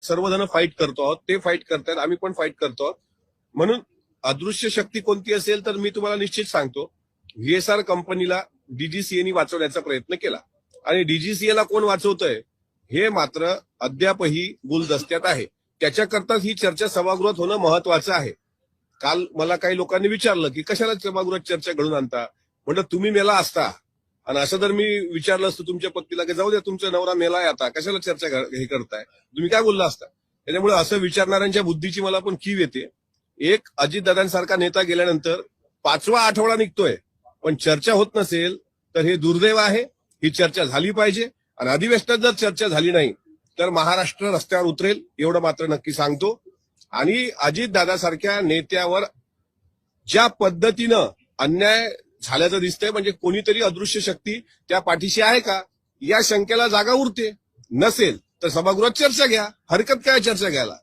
सर्वजण फाईट करतो आहोत, ते फाईट करतायत, आम्ही पण फाईट करतो आहोत. म्हणून अदृश्य शक्ती कोणती असेल तर मी तुम्हाला निश्चित सांगतो, व्हीएसआर कंपनीला डीजीसीएनी वाचवण्याचा प्रयत्न केला आणि डीजीसीएला कोण वाचवतंय हे मात्र अद्यापही गुलदस्त्यात आहे. त्याच्याकरताच ही चर्चा सभागृहात होणं महत्वाचं आहे. काल मला काही लोकांनी विचारलं की कशाला सभागृहात चर्चा घडून आणता. म्हटलं तुम्ही मेला असता आणि असं जर मी विचारलं असतं तुमच्या पत्नीला की जाऊ द्या तुमचा नवरा मेलाय आता कशाला चर्चा हे करताय, तुम्ही काय बोलला असता. त्याच्यामुळे असं विचारणाऱ्यांच्या बुद्धीची मला पण कीव येते. एक अजितदादांसारखा नेता गेल्यानंतर 5वा आठवडा निघतोय पण चर्चा होत नसेल तर हे दुर्दैव आहे. ही चर्चा झाली पाहिजे आणि अधिवेशनात जर चर्चा झाली नाही तर महाराष्ट्र रस्त्यावर उतरेल एवढं मात्र नक्की सांगतो. आणि अजितदादासारख्या नेत्यावर ज्या पद्धतीनं अन्याय झाल्याचं दिसतंय म्हणजे कोणीतरी अदृश्य शक्ती त्या पाठीशी आहे का या शंकेला जागा उरते. नसेल तर सभागृहात चर्चा घ्या, हरकत काय चर्चा घ्यायला.